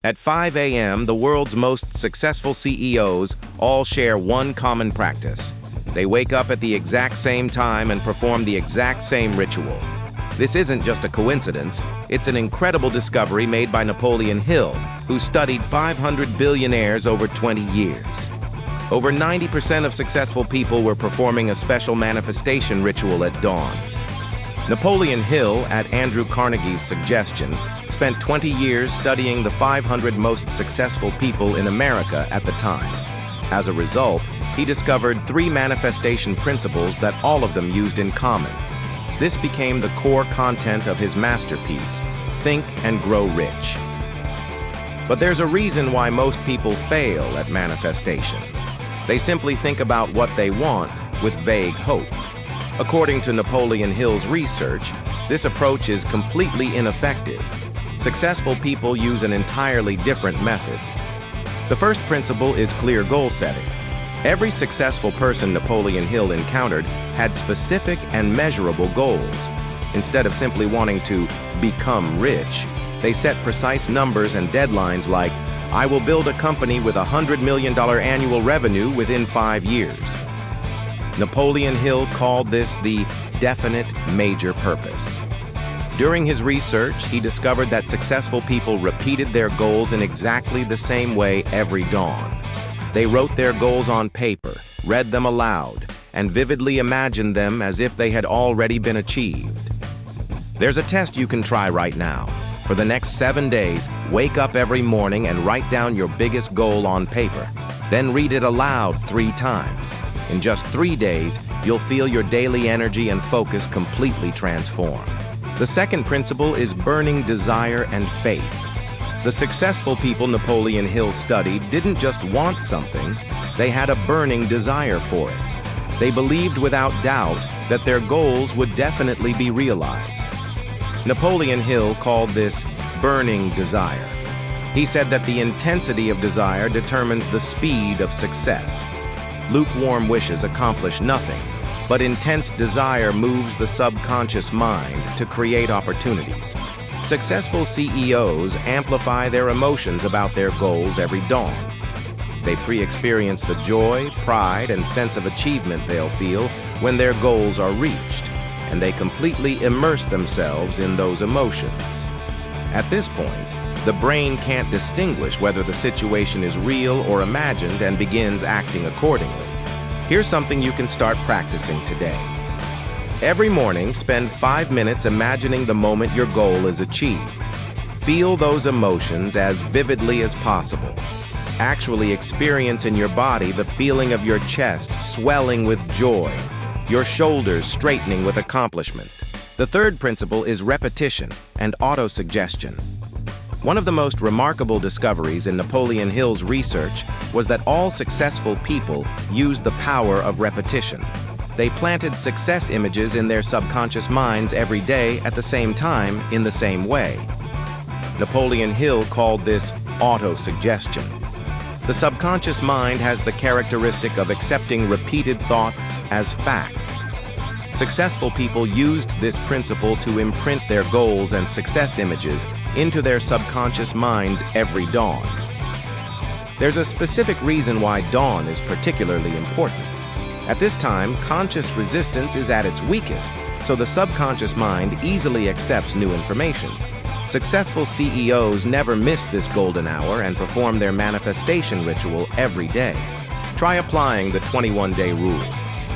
At 5 a.m., the world's most successful CEOs all share one common practice. They wake up at the exact same time and perform the exact same ritual. This isn't just a coincidence, it's an incredible discovery made by Napoleon Hill, who studied 500 billionaires over 20 years. Over 90% of successful people were performing a special manifestation ritual at dawn. Napoleon Hill, at Andrew Carnegie's suggestion, spent 20 years studying the 500 most successful people in America at the time. As a result, he discovered 3 manifestation principles that all of them used in common. This became the core content of his masterpiece, Think and Grow Rich. But there's a reason why most people fail at manifestation. They simply think about what they want with vague hope. According to Napoleon Hill's research, this approach is completely ineffective. Successful people use an entirely different method. The first principle is clear goal setting. Every successful person Napoleon Hill encountered had specific and measurable goals. Instead of simply wanting to become rich, they set precise numbers and deadlines like, "I will build a company with $100 million annual revenue within 5 years." Napoleon Hill called this the definite major purpose. During his research, he discovered that successful people repeated their goals in exactly the same way every dawn. They wrote their goals on paper, read them aloud, and vividly imagined them as if they had already been achieved. There's a test you can try right now. For the next 7 days, wake up every morning and write down your biggest goal on paper. Then read it aloud 3 times. In just 3 days, you'll feel your daily energy and focus completely transform. The second principle is burning desire and faith. The successful people Napoleon Hill studied didn't just want something, they had a burning desire for it. They believed without doubt that their goals would definitely be realized. Napoleon Hill called this burning desire. He said that the intensity of desire determines the speed of success. Lukewarm wishes accomplish nothing, but intense desire moves the subconscious mind to create opportunities. Successful CEOs amplify their emotions about their goals every dawn. They pre-experience the joy, pride, and sense of achievement they'll feel when their goals are reached, and they completely immerse themselves in those emotions. At this point, the brain can't distinguish whether the situation is real or imagined and begins acting accordingly. Here's something you can start practicing today. Every morning, spend 5 minutes imagining the moment your goal is achieved. Feel those emotions as vividly as possible. Actually experience in your body the feeling of your chest swelling with joy, your shoulders straightening with accomplishment. The third principle is repetition and autosuggestion. One of the most remarkable discoveries in Napoleon Hill's research was that all successful people use the power of repetition. They planted success images in their subconscious minds every day at the same time in the same way. Napoleon Hill called this autosuggestion. The subconscious mind has the characteristic of accepting repeated thoughts as facts. Successful people used this principle to imprint their goals and success images into their subconscious minds every dawn. There's a specific reason why dawn is particularly important. At this time, conscious resistance is at its weakest, so the subconscious mind easily accepts new information. Successful CEOs never miss this golden hour and perform their manifestation ritual every day. Try applying the 21-day rule.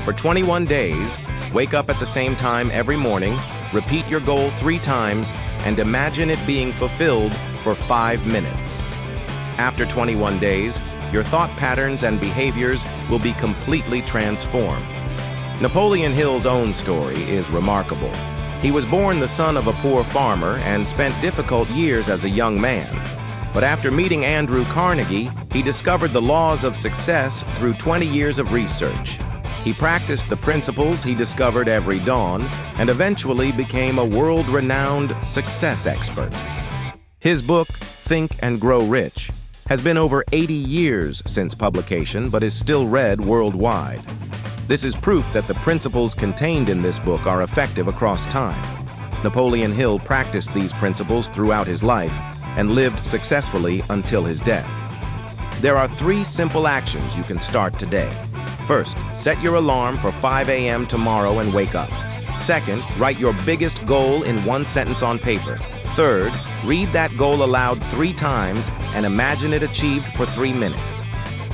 For 21 days, wake up at the same time every morning, repeat your goal 3 times, and imagine it being fulfilled for 5 minutes. After 21 days, your thought patterns and behaviors will be completely transformed. Napoleon Hill's own story is remarkable. He was born the son of a poor farmer and spent difficult years as a young man. But after meeting Andrew Carnegie, he discovered the laws of success through 20 years of research. He practiced the principles he discovered every dawn and eventually became a world-renowned success expert. His book, Think and Grow Rich, has been over 80 years since publication but is still read worldwide. This is proof that the principles contained in this book are effective across time. Napoleon Hill practiced these principles throughout his life, and lived successfully until his death. There are 3 simple actions you can start today. First, set your alarm for 5 a.m. tomorrow and wake up. Second, write your biggest goal in 1 sentence on paper. Third, read that goal aloud 3 times and imagine it achieved for 3 minutes.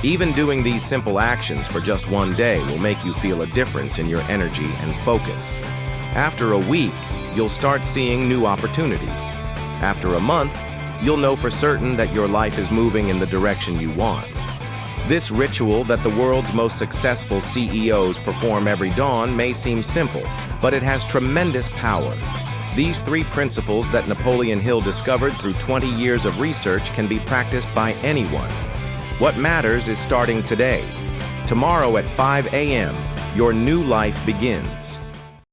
Even doing these simple actions for just 1 day will make you feel a difference in your energy and focus. After a week, you'll start seeing new opportunities. After a month, you'll know for certain that your life is moving in the direction you want. This ritual that the world's most successful CEOs perform every dawn may seem simple, but it has tremendous power. These 3 principles that Napoleon Hill discovered through 20 years of research can be practiced by anyone. What matters is starting today. Tomorrow at 5 a.m., your new life begins.